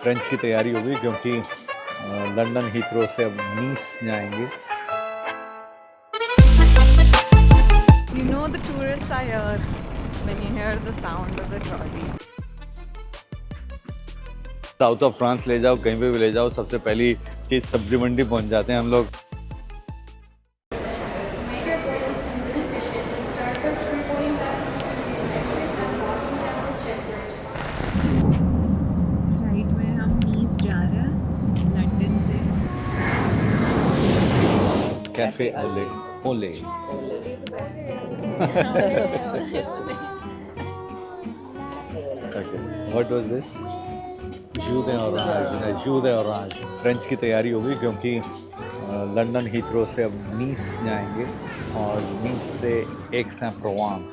French की तैयारी होगी क्योंकि लंदन हीथ्रो से अब नीस जाएंगे। You know the tourists are here when you hear the sound of the trolley. South of France ले जाओ, कहीं पे भी ले जाओ, सबसे पहली चीज़ सब्जी मंडी पहुंच जाते हैं हम लोग। फ्लाइट में हम नीस जा रहे हैं लंदन से। कैफे ओले ओले। What was this? जूद ऑरेंज फ्रेंच की तैयारी होगी क्योंकि लंदन हीथ्रो से अब नीस जाएंगे और नीस से एक्स-एन-प्रोवांस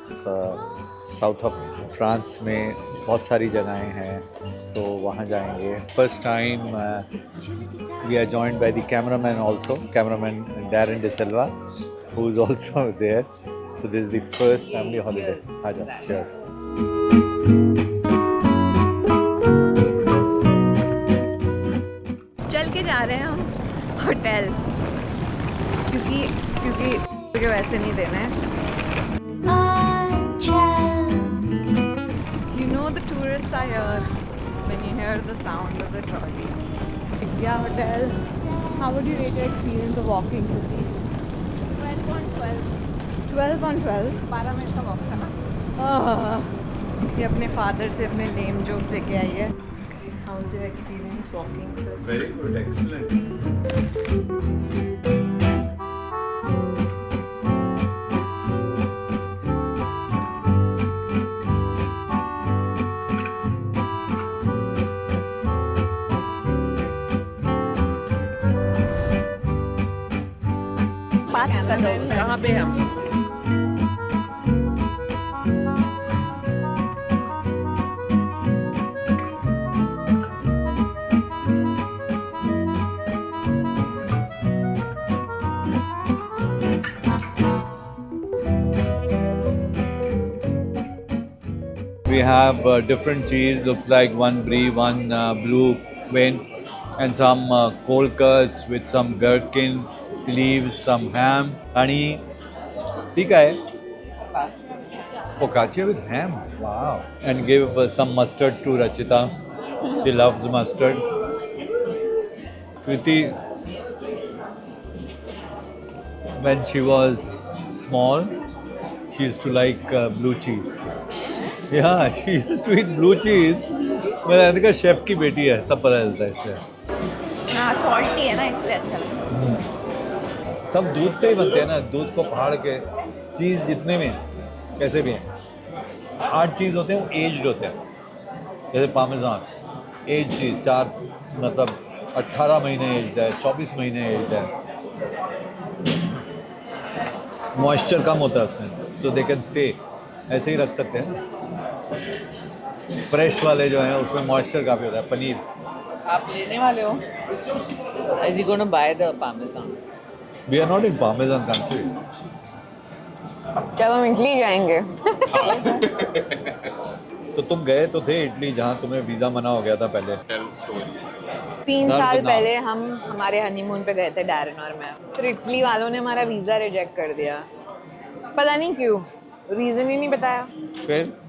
साउथ ऑफ फ्रांस में बहुत सारी जगहें हैं तो वहाँ जाएंगे। First time we are joined by the cameraman Darren D'Silva who is also there. So this is the first family holiday. आजा, चीयर्स। चल के जा रहे हैं हम होटल क्योंकि मुझे वैसे नहीं देना है। You know the tourists are here when you hear the sound of the trolley. Yeah, hotel. How would you rate your experience of walking? 12/12. 12/12. 12 minute का वॉक था ना। ये अपने फादर से अपने लेम जोक्स लेके आई है। How was your experience walking? Very good, excellent. बात कर लो। कहाँ पे हम? We have different cheese, looks like one brie, one blue quain, and some cold cuts with some gherkin, leaves, some ham, honey. ठीक है? Focaccia with ham. Wow! And give some mustard to Rachita. She loves mustard. Kriti, when she was small, she used to like blue cheese. Yeah, she used to eat blue cheese. मैंने देखा chef की बेटी है तब पता चलता है इससे। हाँ, सॉल्टी है ना इसलिए अच्छा लगता है। सब दूध से ही बनते हैं ना, दूध को फाड़ के। चीज़ जितने भी हैं कैसे भी हैं, 8 चीज़ होते हैं वो एज्ड होते हैं। जैसे पामेजान एज चीज़ 4 मतलब 18 महीने एज्ड है, 24 महीने एज्ड है। मॉइस्चर कम होता है उसमें, सो दे कैन स्टे। ऐसे ही रख सकते हैं। फ्रेश वाले जो हैं उसमें मॉइस्चर काफ़ी होता है। पनीर आप लेने वाले हो? Is he going to buy the parmesan? We are not in parmesan country. जब हम इटली जाएंगे। तो तुम गए तो थे इटली जहाँ तुम्हें वीज़ा मना हो गया था पहले। 3 दर्द साल ना। पहले हम हमारे हनीमून पे गए थे डैरन और मैं। फिर इटली वालों ने हमारा वीज़ा रिजेक्ट कर दिया, पता नहीं क्यों, रीज़न ही नहीं बताया।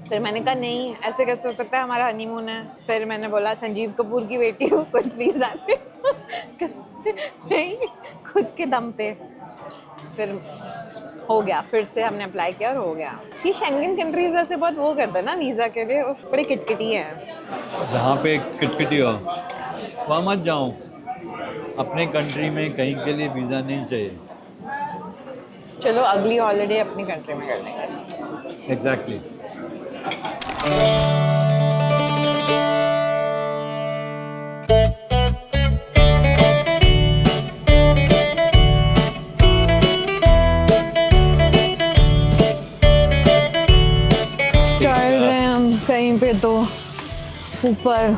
फिर मैंने कहा नहीं, ऐसे कैसे हो सकता है, हमारा हनीमून है। फिर मैंने बोला संजीव कपूर की बेटी हूँ, कुछ वीज़ा नहीं, खुद के दम पे। फिर हो गया, फिर से हमने अप्लाई किया और हो गया। ये शेंगन कंट्रीज ऐसे बहुत वो करते हैं ना वीज़ा के लिए, बड़ी किटकिटी है। जहाँ पे किटकिटी हो वहाँ मत जाओ। अपने कंट्री में कहीं के लिए वीज़ा नहीं चाहिए। चलो अगली हॉलीडे अपनी कंट्री में कर लेंगे। एग्जैक्टली। चल रहे हैं हम कहीं पे तो ऊपर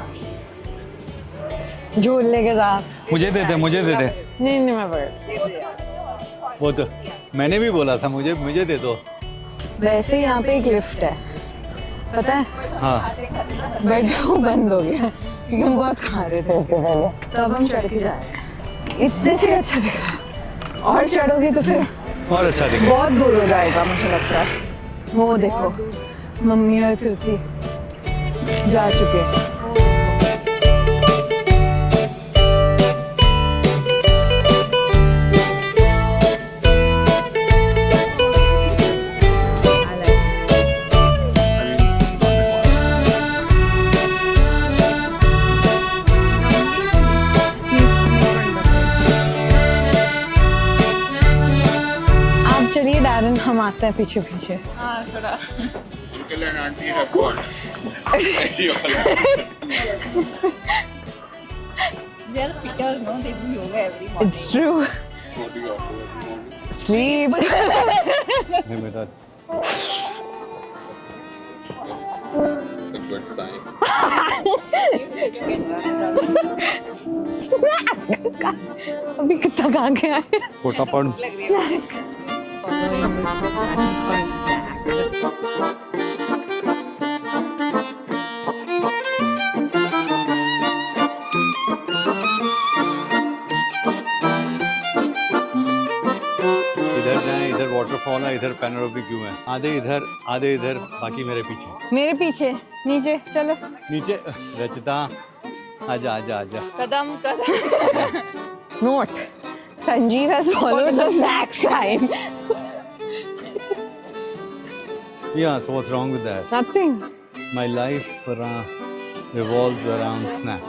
झूलने के साथ। मुझे दे दे। नहीं मैं पकड़। वो तो मैंने भी बोला था मुझे दे दो। वैसे यहाँ पे एक लिफ्ट है, पता है? हाँ, बट वो बंद हो गया। क्योंकि हम बहुत खा रहे थे इसके पहले, तो अब हम चढ़ के जा रहे हैं। इतने से अच्छा दिख रहा है, और चढ़ोगे तो फिर और अच्छा दिखेगा। बहुत दूर हो जाएगा मुझे लगता है। वो देखो मम्मी और कृति जा चुके हैं। आप चलिए डैरन, हम आते हैं पीछे पीछे। हाँ थोड़ा Uncle and auntie have gone. they are fitter, no? They do yoga every morning. It's true. Sleep. नहीं बेटा, It's a good sign. अभी कितना खा के आए। छोटा पड़। इधर जाएं, इधर वाटरफॉल है, इधर पैनोरामा व्यू है। आधे इधर, बाकी मेरे पीछे। मेरे पीछे नीचे चलो। नीचे रचिता, आजा आजा आजा। कदम कदम। Note: Sanjeev has followed the snack sign. Yeah, so what's wrong with that? Nothing. My life revolves around snack.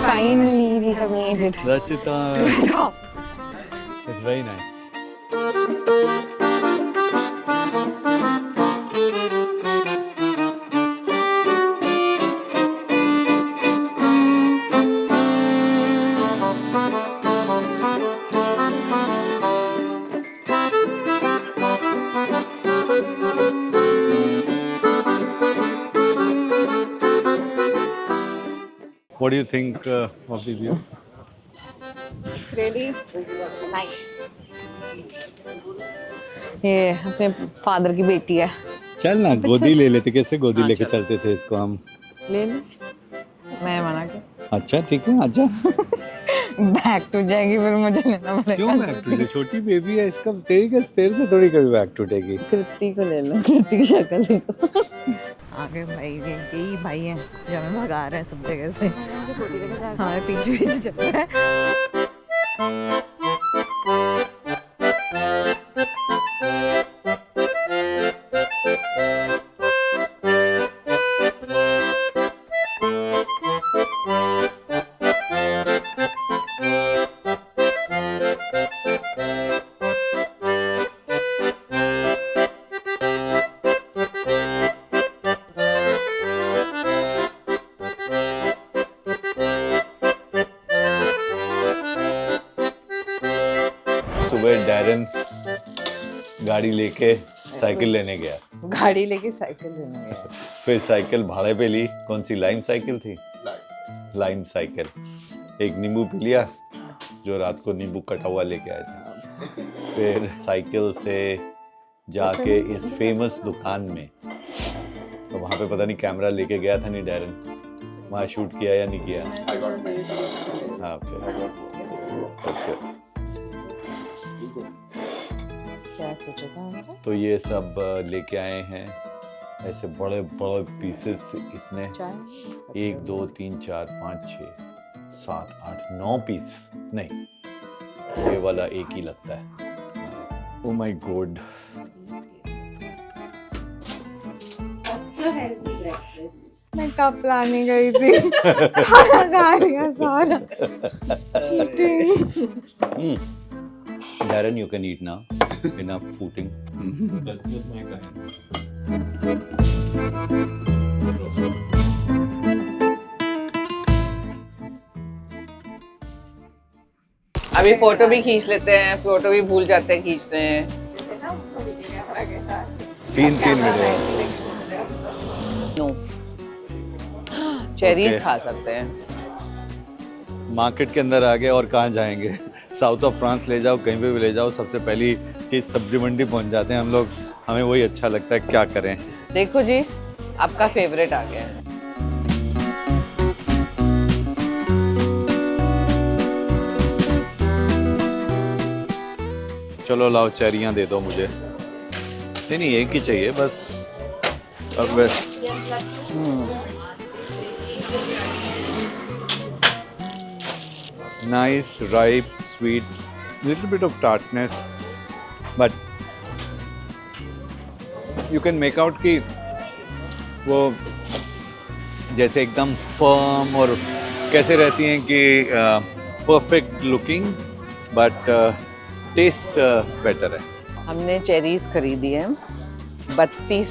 Finally, we have made it. Rachita, Stop. it's very nice. What do you think of the view? It's really nice. ये अपने father की बेटी है। चल ना, गोदी ले लेते। कैसे गोदी हाँ, लेके चल। चलते थे इसको हम। ले ले। मैं मना किया। अच्छा ठीक है, आजा। बैक टूट जाएगी फिर मुझे लेना पड़ेगा। क्यों बैक टूटे? छोटी बेबी है, इसका तेरे से थोड़ी कभी बैक टूटेगी। कृति को ले लो, कृति की शक्ल देखो। आगे भाई यही भाई हैं जो हमें भगा रहे हैं सब जगह से। हमारे पीछे पीछे चल रहा है। सुबह डैरन गाड़ी लेके साइकिल लेने गया, गाड़ी लेके साइकिल लेने गया। फिर साइकिल भाड़े पे ली। कौन सी लाइम साइकिल थी? Lights. Lime cycle. एक नींबू पी लिया, जो रात को नींबू कटा हुआ लेके आया था। फिर साइकिल से जाके इस फेमस दुकान में, तो वहाँ पे पता नहीं कैमरा लेके गया था नहीं डैरन, वहाँ शूट किया या नहीं किया? I got many. हाँ ओके। क्या सोचा था हमने? तो ये सब लेके आए हैं, ऐसे बड़े बड़े पीसेस, इतने 1 2 3 4 5 6 7 8 9 पीस नहीं, ये वाला एक ही लगता है। Oh my God. मैं कब लाने गई थी। खाना खा लिया सारा। Cheating. Darren, you can eat now. Enough footing. अभी फोटो भी खींच लेते हैं, फोटो भी भूल जाते हैं खींचते हैं। तीन मिले। No cherries Okay. खा सकते हैं। मार्केट के अंदर आ गए और कहाँ जाएंगे। साउथ ऑफ फ्रांस ले जाओ, कहीं पे भी ले जाओ, सबसे पहली चीज़ सब्जी मंडी पहुंच जाते हैं हम लोग। हमें वही अच्छा लगता है, क्या करें। देखो जी, आपका फेवरेट आ गया है। चलो लाओ, चेरियाँ दे दो मुझे। नहीं एक ही चाहिए बस। अब बस nice, ripe, sweet, little bit of tartness, but you can make out कि वो जैसे एकदम firm और कैसे रहती हैं कि perfect looking, but taste better है। हमने चेरीज खरीदी है 32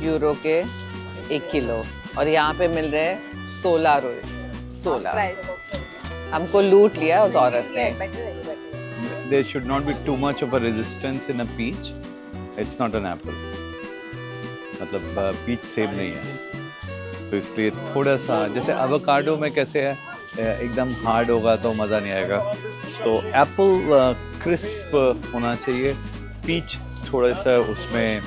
यूरो के 1 किलो और यहाँ पे मिल रहे हैं 16। हमको लूट लिया उस औरत ने। There should not be too much of a resistance in a peach. It's not an apple. मतलब पीच सेब नहीं है, तो इसलिए थोड़ा सा जैसे एवोकाडो में कैसे है, एकदम हार्ड होगा तो मज़ा नहीं आएगा। तो एप्पल क्रिस्प होना चाहिए, पीच थोड़ा सा उसमें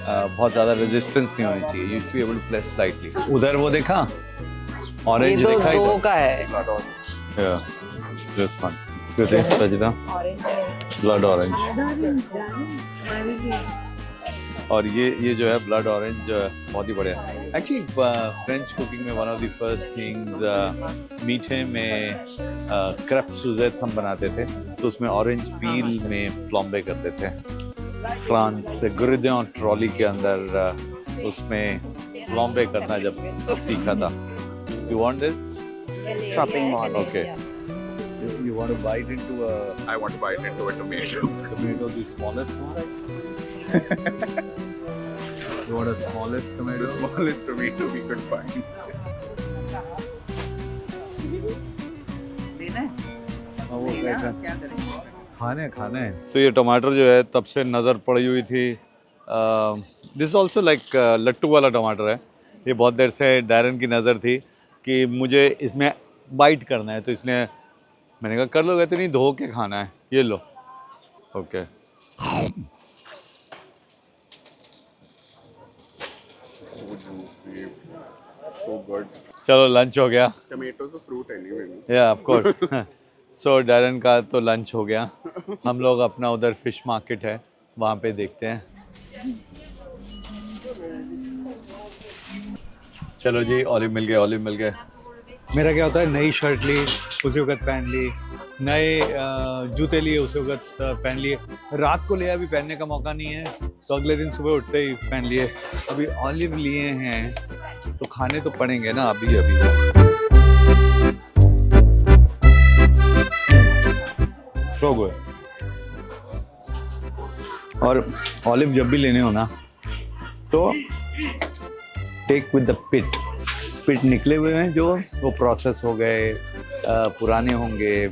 बहुत ज़्यादा रेजिस्टेंस नहीं होनी चाहिए। You be able to place slightly. उधर वो देखा ये ऑरेंज दो देखा है दो का है। Yeah, this one. Good day, Sajida. Blood orange. और ये जो है ब्लड ऑरेंज बहुत ही बढ़िया। एक्चुअली फ्रेंच कुकिंग में one of the first things, मीठे में क्रप सुजेट हम बनाते थे, तो उसमें ऑरेंज पील में फ्लॉम्बे करते थे। फ्रांस से गुर्दियों ट्रॉली के अंदर उसमें फ्लॉम्बे करना जब सीखा था। You want this? Shopping mall. Okay. You want to bite into a I want to bite into a tomato. tomato, the smallest one? You want a smallest The tomato? smallest tomato we could find. हाँ, वो खाने तो ये टमाटर जो है तब से नज़र पड़ी हुई थी। दिस ऑल्सो लाइक लट्टू वाला टमाटर है। ये बहुत देर से डैरन की नज़र थी कि मुझे इसमें बाइट करना है, तो इसलिए मैंने कहा कर लो, कहते नहीं धो के खाना है, ये लो। Okay So juicy. So good. चलो लंच हो गया। Tomatoes a fruit anyway. या ऑफ कोर्स। सो डैरन का तो लंच हो गया। हम लोग अपना उधर फिश मार्केट है वहाँ पे देखते हैं। चलो जी, ऑलिव मिल गए। मेरा क्या होता है, नई शर्ट ली उसी वक्त पहन ली, नए जूते लिए उसी वक्त पहन लिए, रात को लिया अभी पहनने का मौका नहीं है तो अगले दिन सुबह उठते ही पहन लिए। अभी ऑलिव लिए हैं तो खाने तो पड़ेंगे ना अभी। So good. और ऑलिव जब भी लेने हो ना तो टेक विद द पिट निकले हुए हैं जो वो प्रोसेस हो गए, पुराने होंगे,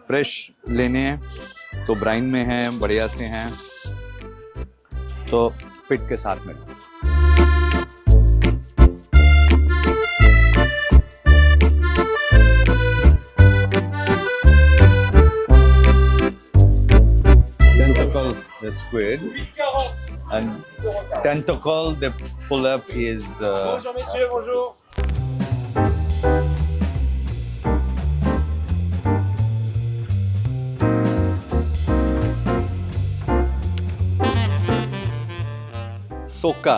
फ्रेश लेने हैं तो ब्राइन में हैं, बढ़िया से हैं, तो पिट के साथ में। Tentacle, that's good. And tentacle, the pull-up is. Bonjour messieurs, bonjour. सोका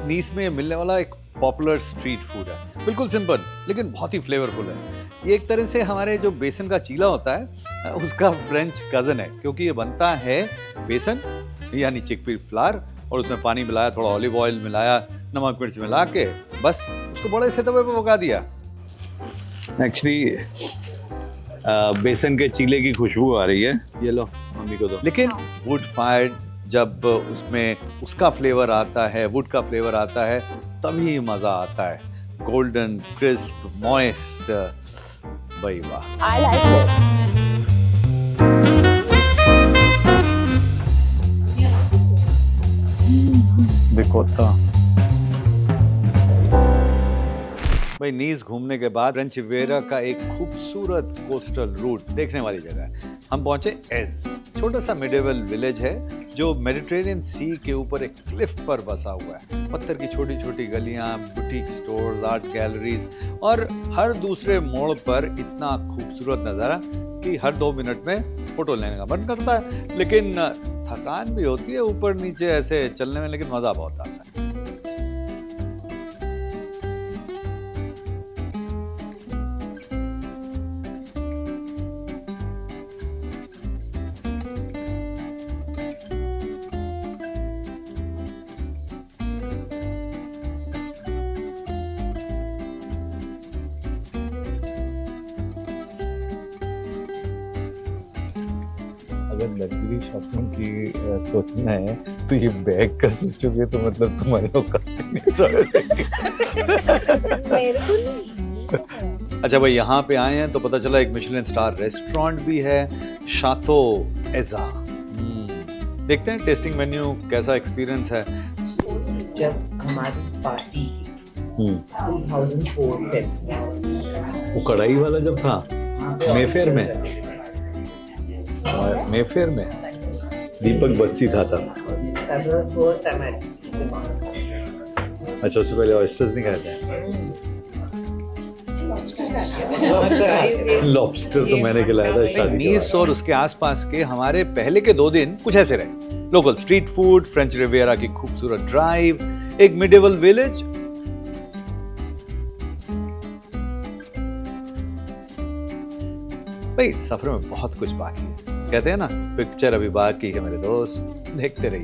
नीस में मिलने वाला एक पॉपुलर स्ट्रीट फूड है। बिल्कुल सिंपल लेकिन बहुत ही फ्लेवरफुल है। ये एक तरह से हमारे जो बेसन का चीला होता है उसका फ्रेंच कज़न है, क्योंकि ये बनता है बेसन यानी चिकपी फ्लावर और उसमें पानी मिलाया, थोड़ा ऑलिव ऑयल मिलाया, नमक मिर्च मिला के बस उसको बड़े से तवे पे पका दिया। एक्चुअली बेसन के चीले की खुशबू आ रही है, ये लो मम्मी को दो। लेकिन वुड फायर्ड जब उसमें उसका फ्लेवर आता है, वुड का फ्लेवर आता है, तभी मज़ा आता है। गोल्डन क्रिस्प मॉइस्ट, भाई वाह। I like it. बिकोता। भाई नीस घूमने के बाद फ्रेंच रिविएरा का एक खूबसूरत कोस्टल रूट देखने वाली जगह है। हम पहुंचे एज, छोटा सा मिडिवल विलेज है जो मेडिटेरेनियन सी के ऊपर एक क्लिफ पर बसा हुआ है। पत्थर की छोटी छोटी गलियां, बुटीक स्टोर्स, आर्ट गैलरीज और हर दूसरे मोड़ पर इतना खूबसूरत नज़ारा कि हर 2 मिनट में फोटो लेने का मन करता है। लेकिन थकान भी होती है ऊपर नीचे ऐसे चलने में, लेकिन मज़ा बहुत आता है। अगर लग्जरी शॉपिंग की सोचना है तो ये बैग का सोचोगे तो मतलब तुम्हारे औकात नहीं। अच्छा भाई, यहाँ पे आए हैं तो पता चला एक मिशेलिन स्टार रेस्टोरेंट भी है, शातो एजा। देखते हैं टेस्टिंग मेन्यू कैसा एक्सपीरियंस है। जब हमारी पार्टी 2004 में, वो कढ़ाई वाला जब था मेफेयर में, मेफेयर में दीपक बस्सी था तब। अच्छा, उससे पहले ऑयस्टर्स नहीं खाए थे? लॉबस्टर तो मैंने खिलाया था शादी। नीस और उसके आसपास के हमारे पहले के 2 दिन कुछ ऐसे रहे। Local street food, French Riviera की खूबसूरत ड्राइव, एक मिडिवल विलेज। भाई सफर में बहुत कुछ बाकी है, कहते हैं ना, पिक्चर अभी बाकी है मेरे दोस्त, देखते रहिए।